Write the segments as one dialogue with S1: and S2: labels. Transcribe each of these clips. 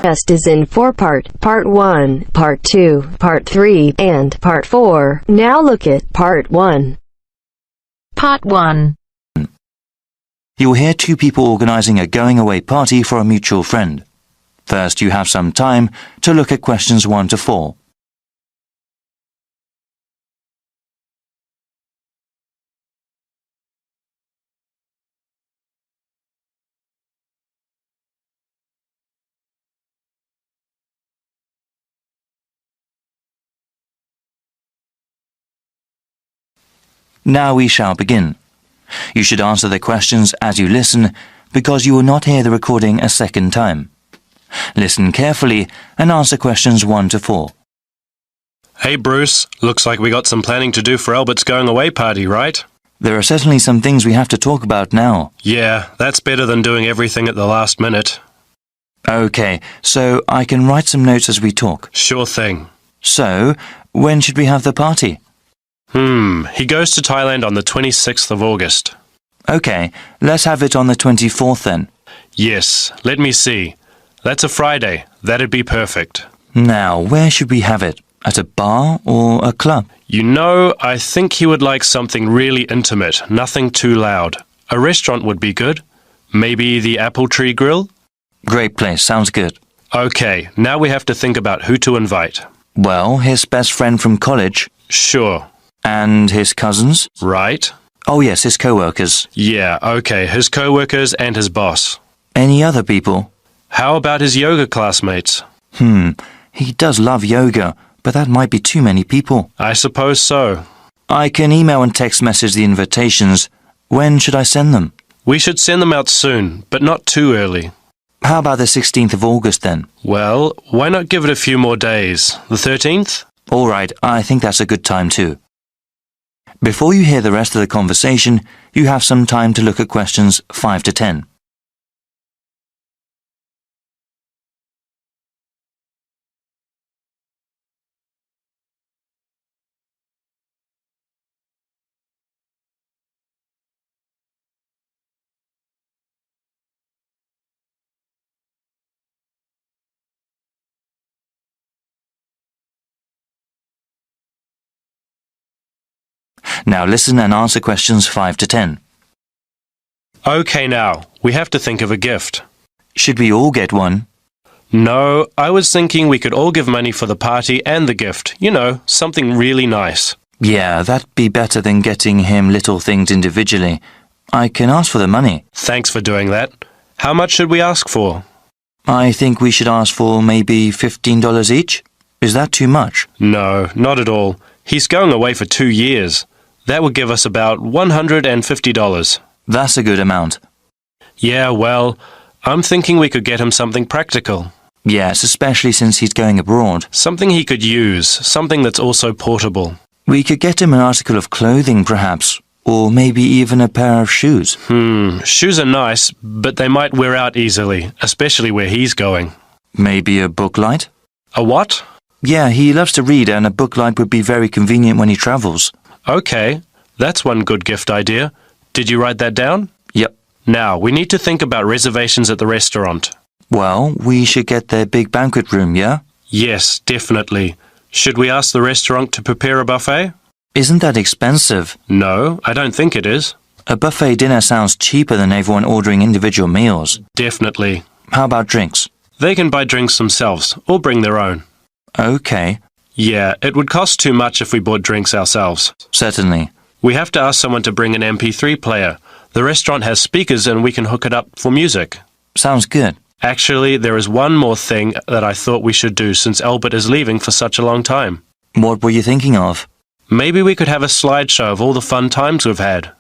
S1: test is in 4 parts. Part 1, Part 2, Part 3, and Part 4. Now look at Part 1.
S2: Part 1.
S3: You'll hear two people organizing a going-away party for a mutual friend. First, you have some time to look at questions 1 to 4. Now we shall begin. You should answer the questions as you listen, because you will not hear the recording a second time. Listen carefully and answer questions 1 to 4.
S4: Hey Bruce, looks like we got some planning to do for Albert's going away party, right?
S3: There are certainly some things we have to talk about now.
S4: Yeah, that's better than doing everything at the last minute.
S3: Okay, so I can write some notes as we talk.
S4: Sure thing.
S3: So, when should we have the party?
S4: He goes to Thailand on the 26th of August.
S3: Okay, let's have it on the 24th then.
S4: Yes, let me see. That's a Friday. That'd be perfect.
S3: Now, where should we have it? At a bar or a club?
S4: You know, I think he would like something really intimate, nothing too loud. A restaurant would be good. Maybe the Apple Tree Grill?
S3: Great place, sounds good.
S4: Okay, now we have to think about who to invite.
S3: Well, his best friend from college.
S4: Sure.
S3: And his cousins?
S4: Right.
S3: Oh yes, his co-workers.
S4: Yeah, okay, his co-workers and his boss.
S3: Any other people?
S4: How about his yoga classmates?
S3: He does love yoga, but that might be too many people.
S4: I suppose so.
S3: I can email and text message the invitations. When should I send them?
S4: We should send them out soon, but not too early.
S3: How about the 16th of August then?
S4: Well, why not give it a few more days? The 13th?
S3: All right, I think that's a good time too. Before you hear the rest of the conversation, you have some time to look at questions 5 to 10. Now listen and answer questions 5 to 10.
S4: Okay now, we have to think of a gift.
S3: Should we all get one?
S4: No, I was thinking we could all give money for the party and the gift. You know, something really nice.
S3: Yeah, that'd be better than getting him little things individually. I can ask for the money.
S4: Thanks for doing that. How much should we ask for?
S3: I think we should ask for maybe $15 each. Is that too much?
S4: No, not at all. He's going away for 2 years. That would give us about $150.
S3: That's a good amount.
S4: Yeah, well, I'm thinking we could get him something practical.
S3: Yes, especially since he's going abroad.
S4: Something he could use, something that's also portable.
S3: We could get him an article of clothing, perhaps, or maybe even a pair of shoes.
S4: Shoes are nice, but they might wear out easily, especially where he's going.
S3: Maybe a book light?
S4: A what?
S3: Yeah, he loves to read, and a book light would be very convenient when he travels.
S4: Okay, that's one good gift idea. Did you write that down?
S3: Yep.
S4: Now, we need to think about reservations at the restaurant.
S3: Well, we should get their big banquet room, yeah?
S4: Yes, definitely. Should we ask the restaurant to prepare a buffet?
S3: Isn't that expensive?
S4: No, I don't think it is.
S3: A buffet dinner sounds cheaper than everyone ordering individual meals.
S4: Definitely.
S3: How about drinks?
S4: They can buy drinks themselves, or bring their own.
S3: Okay.
S4: Yeah, it would cost too much if we bought drinks ourselves.
S3: Certainly.
S4: We have to ask someone to bring an MP3 player. The restaurant has speakers and we can hook it up for music.
S3: Sounds good.
S4: Actually, there is one more thing that I thought we should do since Albert is leaving for such a long time.
S3: What were you thinking of?
S4: Maybe we could have a slideshow of all the fun times we've had.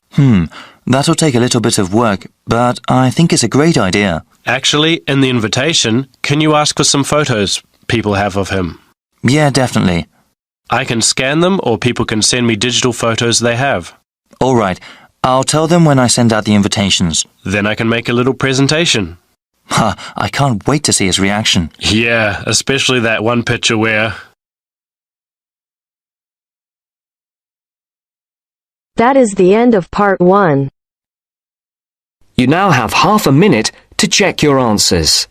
S3: That'll take a little bit of work, but I think it's a great idea.
S4: Actually, in the invitation, can you ask for some photos people have of him?
S3: Yeah, definitely.
S4: I can scan them or people can send me digital photos they have.
S3: All right. I'll tell them when I send out the invitations.
S4: Then I can make a little presentation.
S3: I can't wait to see his reaction.
S4: Yeah, especially that one picture where...
S1: That is the end of part 1.
S5: You now have half a minute to check your answers.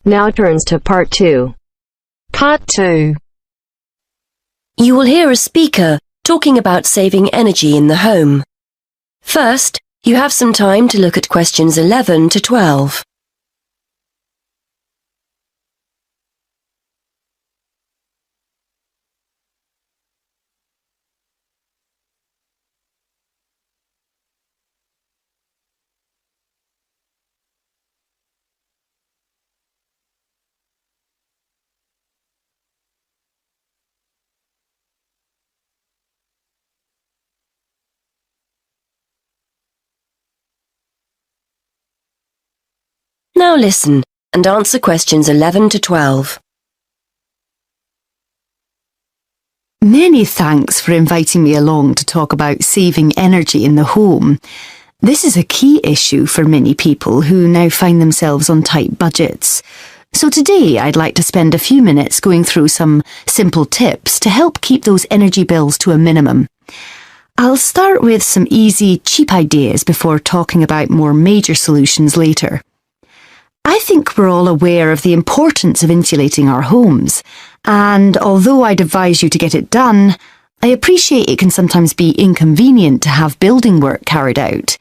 S1: Now turns to part 2.
S2: Part 2.
S5: You will hear a speaker talking about saving energy in the home. First, you have some time to look at questions 11 to 12. Now listen and answer questions 11 to 12.
S6: Many thanks for inviting me along to talk about saving energy in the home. This is a key issue for many people who now find themselves on tight budgets. So today I'd like to spend a few minutes going through some simple tips to help keep those energy bills to a minimum. I'll start with some easy, cheap ideas before talking about more major solutions later. I think we're all aware of the importance of insulating our homes, and although I'd advise you to get it done, I appreciate it can sometimes be inconvenient to have building work carried out.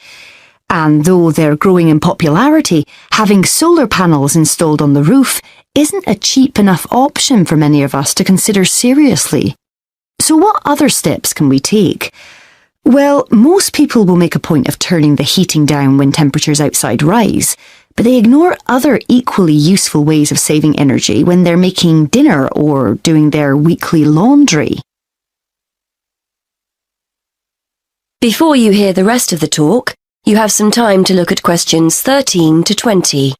S6: And though they're growing in popularity, having solar panels installed on the roof isn't a cheap enough option for many of us to consider seriously. So what other steps can we take? Well, most people will make a point of turning the heating down when temperatures outside rise, but they ignore other equally useful ways of saving energy when they're making dinner or doing their weekly laundry.
S5: Before you hear the rest of the talk, you have some time to look at questions 13 to 20.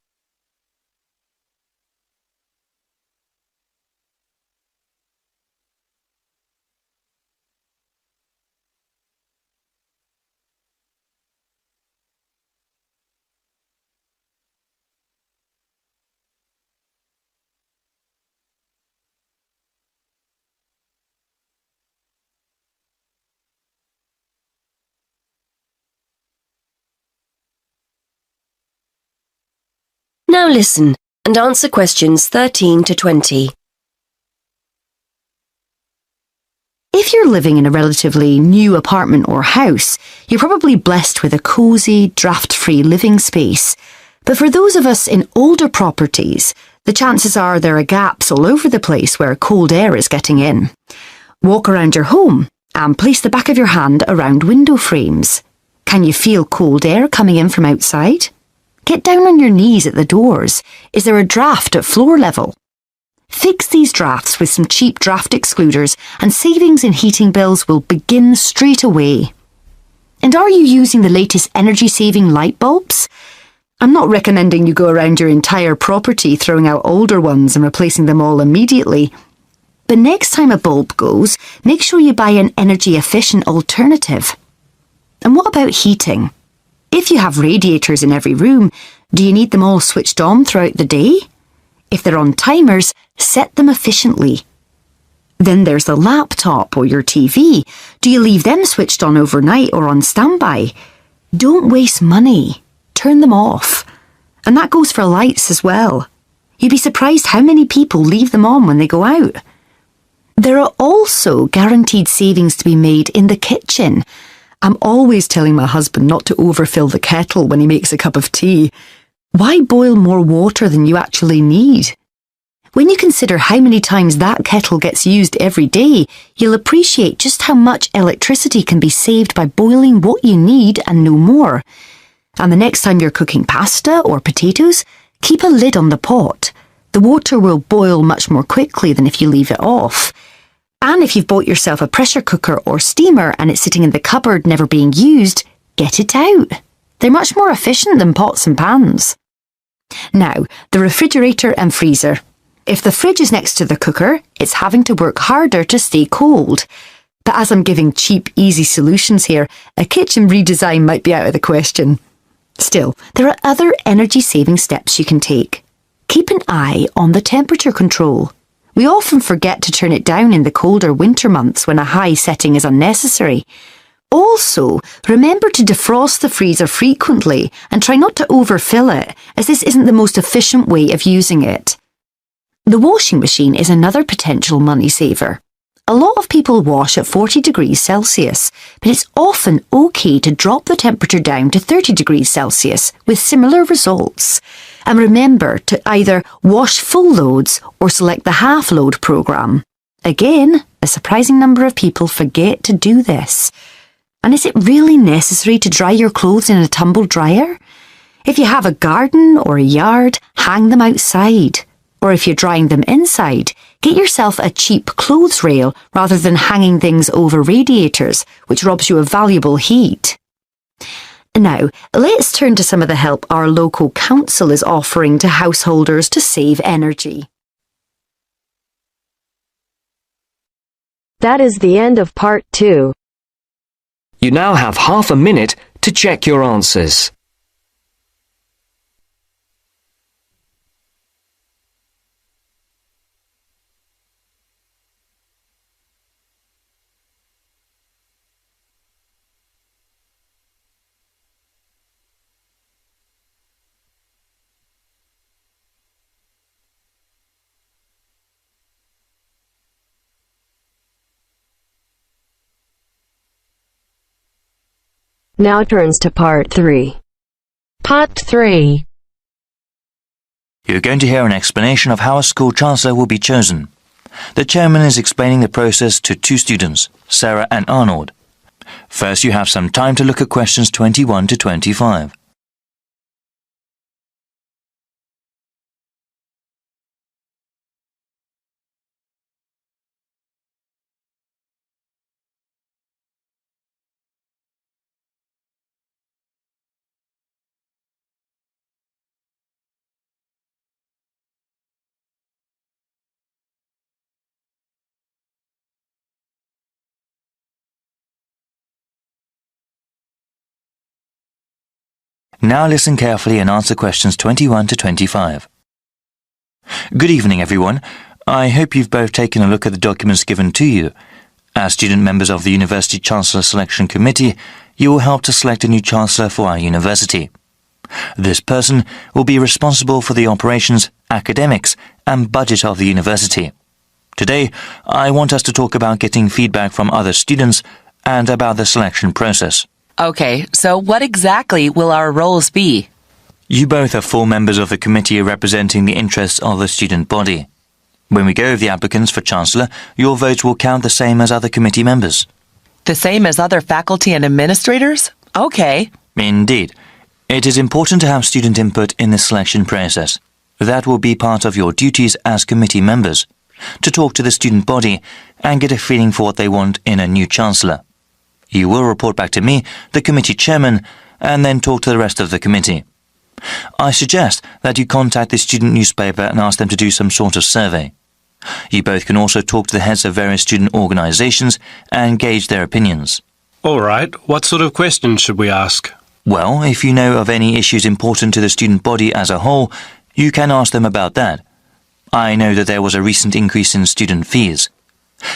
S5: Now listen and answer questions 13 to 20.
S6: If you're living in a relatively new apartment or house, you're probably blessed with a cosy, draft-free living space. But for those of us in older properties, the chances are there are gaps all over the place where cold air is getting in. Walk around your home and place the back of your hand around window frames. Can you feel cold air coming in from outside? Get down on your knees at the doors. Is there a draft at floor level? Fix these drafts with some cheap draft excluders and savings in heating bills will begin straight away. And are you using the latest energy-saving light bulbs? I'm not recommending you go around your entire property throwing out older ones and replacing them all immediately. But next time a bulb goes, make sure you buy an energy-efficient alternative. And what about heating? If you have radiators in every room, do you need them all switched on throughout the day? If they're on timers, set them efficiently. Then there's the laptop or your TV. Do you leave them switched on overnight or on standby? Don't waste money. Turn them off. And that goes for lights as well. You'd be surprised how many people leave them on when they go out. There are also guaranteed savings to be made in the kitchen. I'm always telling my husband not to overfill the kettle when he makes a cup of tea. Why boil more water than you actually need? When you consider how many times that kettle gets used every day, you'll appreciate just how much electricity can be saved by boiling what you need and no more. And the next time you're cooking pasta or potatoes, keep a lid on the pot. The water will boil much more quickly than if you leave it off. And if you've bought yourself a pressure cooker or steamer and it's sitting in the cupboard never being used, get it out. They're much more efficient than pots and pans. Now, the refrigerator and freezer. If the fridge is next to the cooker, it's having to work harder to stay cold. But as I'm giving cheap, easy solutions here, a kitchen redesign might be out of the question. Still, there are other energy-saving steps you can take. Keep an eye on the temperature control. We often forget to turn it down in the colder winter months when a high setting is unnecessary. Also, remember to defrost the freezer frequently and try not to overfill it, as this isn't the most efficient way of using it. The washing machine is another potential money saver. A lot of people wash at 40 degrees Celsius, but it's often okay to drop the temperature down to 30 degrees Celsius with similar results. And remember to either wash full loads or select the half load program. Again, a surprising number of people forget to do this. And is it really necessary to dry your clothes in a tumble dryer? If you have a garden or a yard, hang them outside. Or if you're drying them inside, get yourself a cheap clothes rail rather than hanging things over radiators, which robs you of valuable heat. Now, let's turn to some of the help our local council is offering to householders to save energy.
S1: That is the end of part 2.
S7: You now have half a minute to check your answers.
S1: Now turns to part 3.
S2: Part 3.
S3: You're going to hear an explanation of how a school chancellor will be chosen. The chairman is explaining the process to 2 students, Sarah and Arnold. First, you have some time to look at questions 21 to 25. Now listen carefully and answer questions 21 to 25. Good evening, everyone. I hope you've both taken a look at the documents given to you. As student members of the University Chancellor Selection Committee, you will help to select a new Chancellor for our university. This person will be responsible for the operations, academics, and budget of the university. Today, I want us to talk about getting feedback from other students and about the selection process.
S8: Okay, so what exactly will our roles be?
S3: You both are full members of the committee representing the interests of the student body. When we go over the applicants for Chancellor, your votes will count the same as other committee members.
S8: The same as other faculty and administrators? Okay.
S3: Indeed. It is important to have student input in the selection process. That will be part of your duties as committee members, to talk to the student body and get a feeling for what they want in a new Chancellor. You will report back to me, the committee chairman, and then talk to the rest of the committee. I suggest that you contact the student newspaper and ask them to do some sort of survey. You both can also talk to the heads of various student organizations and gauge their opinions.
S4: All right, what sort of questions should we ask?
S3: Well, if you know of any issues important to the student body as a whole, you can ask them about that. I know that there was a recent increase in student fees.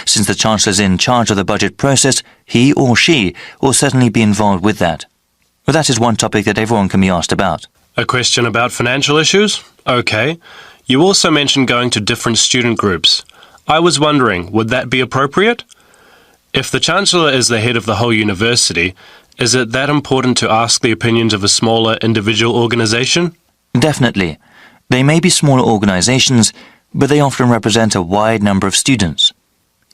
S3: Since the Chancellor is in charge of the budget process, he or she will certainly be involved with that. But that is one topic that everyone can be asked about.
S4: A question about financial issues? Okay. You also mentioned going to different student groups. I was wondering, would that be appropriate? If the Chancellor is the head of the whole university, is it that important to ask the opinions of a smaller individual organisation?
S3: Definitely. They may be smaller organizations, but they often represent a wide number of students.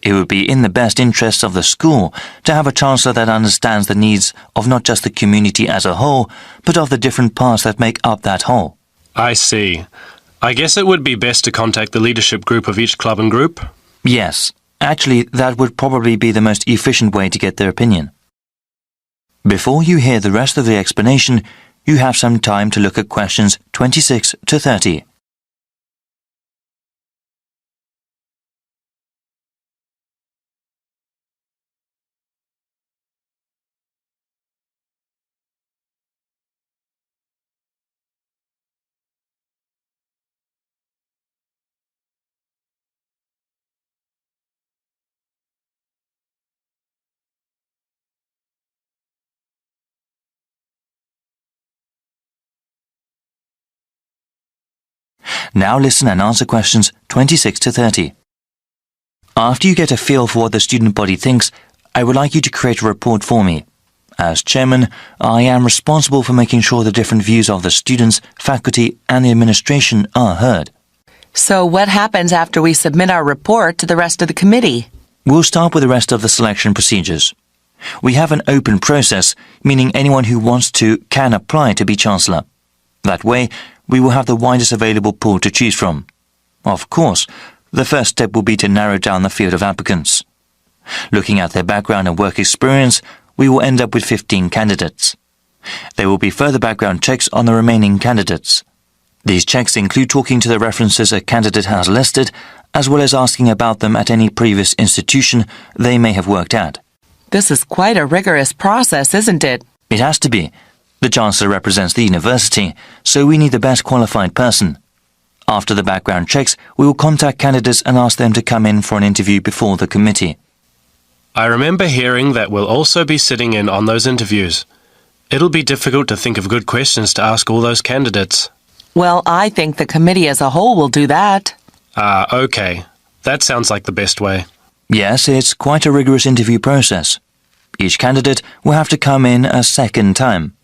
S3: It would be in the best interests of the school to have a Chancellor that understands the needs of not just the community as a whole, but of the different parts that make up that whole.
S4: I see. I guess it would be best to contact the leadership group of each club and group.
S3: Yes, actually, that would probably be the most efficient way to get their opinion. Before you hear the rest of the explanation, you have some time to look at questions 26 to 30. Now listen and answer questions 26 to 30. After you get a feel for what the student body thinks, I would like you to create a report for me. As chairman, I am responsible for making sure the different views of the students, faculty, and the administration are heard.
S8: So what happens after we submit our report to the rest of the committee?
S3: We'll start with the rest of the selection procedures. We have an open process, meaning anyone who wants to can apply to be Chancellor. That way, we will have the widest available pool to choose from. Of course, the first step will be to narrow down the field of applicants. Looking at their background and work experience, we will end up with 15 candidates. There will be further background checks on the remaining candidates. These checks include talking to the references a candidate has listed, as well as asking about them at any previous institution they may have worked at.
S8: This is quite a rigorous process, isn't it?
S3: It has to be. The Chancellor represents the university, so we need the best qualified person. After the background checks, we will contact candidates and ask them to come in for an interview before the committee.
S4: I remember hearing that we'll also be sitting in on those interviews. It'll be difficult to think of good questions to ask all those candidates.
S8: Well, I think the committee as a whole will do that.
S4: Okay. That sounds like the best way.
S3: Yes, it's quite a rigorous interview process. Each candidate will have to come in a second time.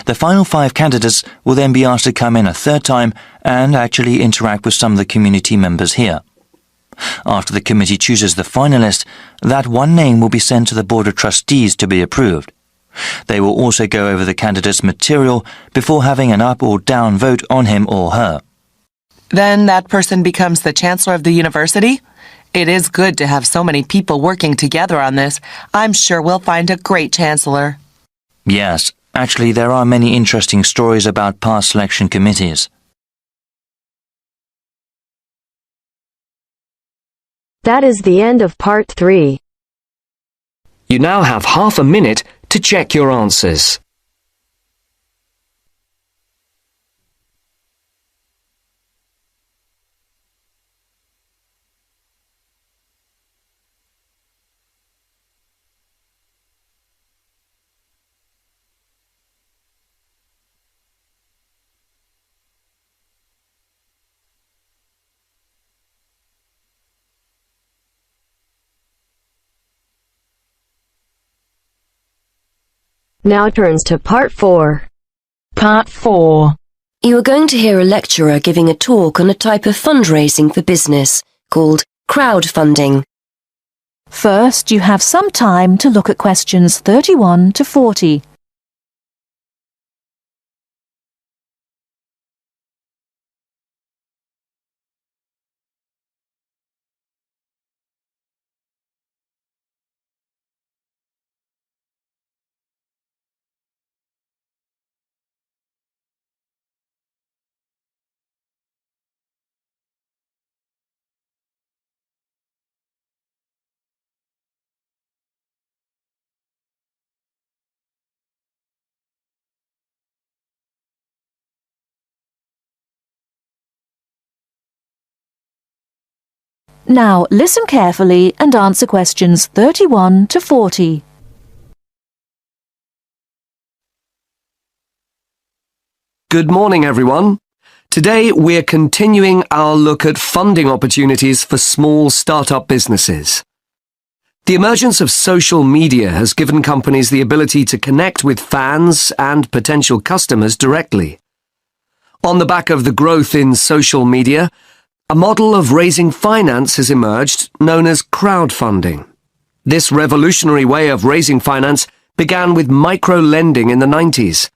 S3: The final 5 candidates will then be asked to come in a third time and actually interact with some of the community members here. After the committee chooses the finalist, that one name will be sent to the Board of Trustees to be approved. They will also go over the candidate's material before having an up or down vote on him or her.
S8: Then that person becomes the Chancellor of the university? It is good to have so many people working together on this. I'm sure we'll find a great Chancellor.
S3: Yes, actually there are many interesting stories about past selection committees.
S1: That is the end of part 3.
S7: You now have half a minute to check your answers.
S1: Now turns to part 4.
S2: Part 4.
S5: You are going to hear a lecturer giving a talk on a type of fundraising for business called crowdfunding.
S9: First, you have some time to look at questions 31 to 40. Now, listen carefully and answer questions 31 to 40.
S7: Good morning, everyone. Today, we're continuing our look at funding opportunities for small startup businesses. The emergence of social media has given companies the ability to connect with fans and potential customers directly. On the back of the growth in social media, a model of raising finance has emerged known as crowdfunding. This revolutionary way of raising finance began with micro-lending in the 90s.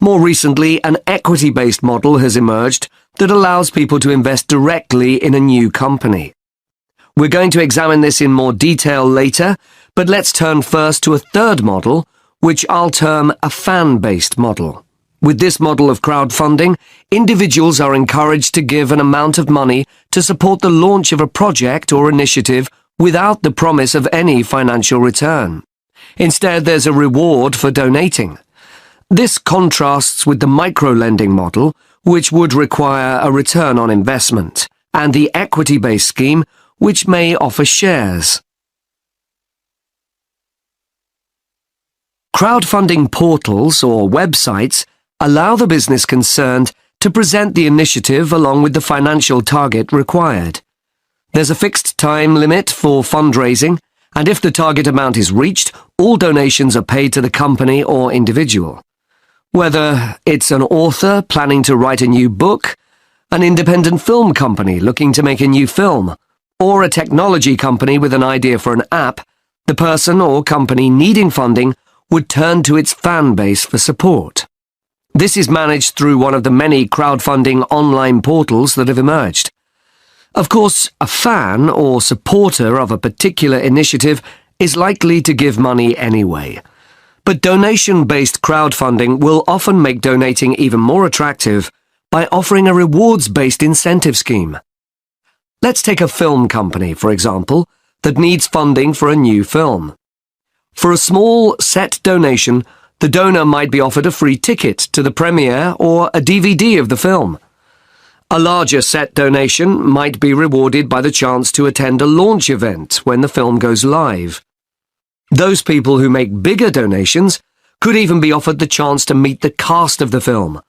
S7: More recently, an equity-based model has emerged that allows people to invest directly in a new company. We're going to examine this in more detail later, but let's turn first to a third model, which I'll term a fan-based model. With this model of crowdfunding, individuals are encouraged to give an amount of money to support the launch of a project or initiative without the promise of any financial return. Instead, there's a reward for donating. This contrasts with the micro-lending model, which would require a return on investment, and the equity-based scheme, which may offer shares. Crowdfunding portals or websites allow the business concerned to present the initiative along with the financial target required. There's a fixed time limit for fundraising, and if the target amount is reached, all donations are paid to the company or individual. Whether it's an author planning to write a new book, an independent film company looking to make a new film, or a technology company with an idea for an app, the person or company needing funding would turn to its fan base for support. This is managed through one of the many crowdfunding online portals that have emerged. Of course, a fan or supporter of a particular initiative is likely to give money anyway. But donation-based crowdfunding will often make donating even more attractive by offering a rewards-based incentive scheme. Let's take a film company, for example, that needs funding for a new film. For a small, set donation, the donor might be offered a free ticket to the premiere or a DVD of the film. A larger set donation might be rewarded by the chance to attend a launch event when the film goes live. Those people who make bigger donations could even be offered the chance to meet the cast of the film,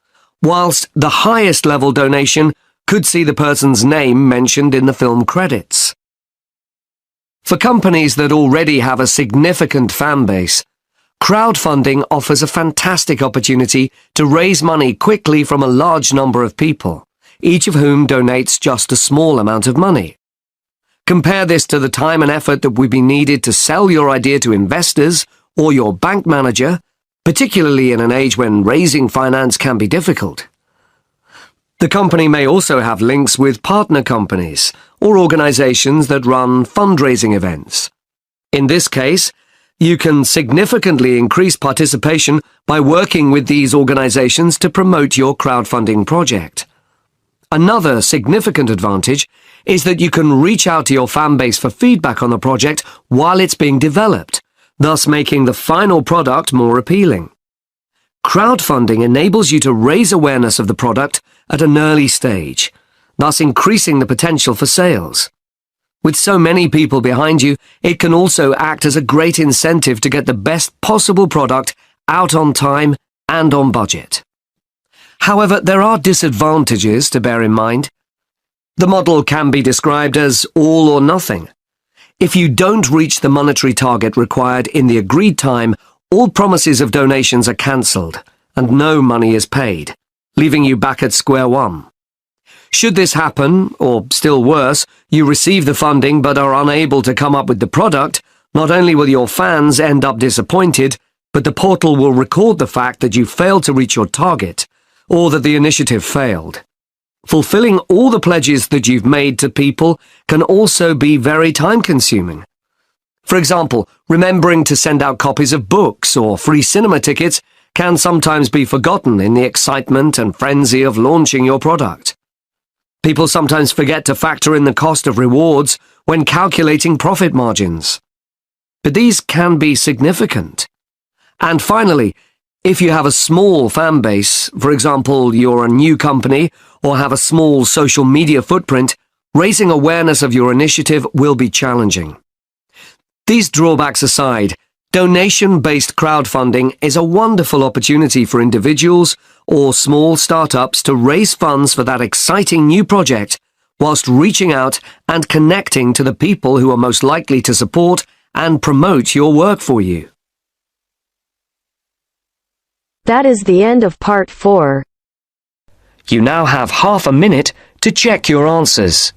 S7: whilst the highest level donation could see the person's name mentioned in the film credits. For companies that already have a significant fan base, crowdfunding offers a fantastic opportunity to raise money quickly from a large number of people, each of whom donates just a small amount of money. Compare this to the time and effort that would be needed to sell your idea to investors or your bank manager, particularly in an age when raising finance can be difficult. The company may also have links with partner companies or organizations that run fundraising events. In this case, you can significantly increase participation by working with these organizations to promote your crowdfunding project. Another significant advantage is that you can reach out to your fan base for feedback on the project while it's being developed, thus making the final product more appealing. Crowdfunding enables you to raise awareness of the product at an early stage, thus increasing the potential for sales. With so many people behind you, it can also act as a great incentive to get the best possible product out on time and on budget. However, there are disadvantages to bear in mind. The model can be described as all or nothing. If you don't reach the monetary target required in the agreed time, all promises of donations are cancelled and no money is paid, leaving you back at square one. Should this happen, or still worse, you receive the funding but are unable to come up with the product, not only will your fans end up disappointed, but the portal will record the fact that you failed to reach your target, or that the initiative failed. Fulfilling all the pledges that you've made to people can also be very time-consuming. For example, remembering to send out copies of books or free cinema tickets can sometimes be forgotten in the excitement and frenzy of launching your product. People sometimes forget to factor in the cost of rewards when calculating profit margins. But these can be significant. And finally, if you have a small fan base, for example, you're a new company or have a small social media footprint, raising awareness of your initiative will be challenging. These drawbacks aside, donation-based crowdfunding is a wonderful opportunity for individuals or small startups to raise funds for that exciting new project whilst reaching out and connecting to the people who are most likely to support and promote your work for you.
S1: That is the end of part 4.
S7: You now have half a minute to check your answers.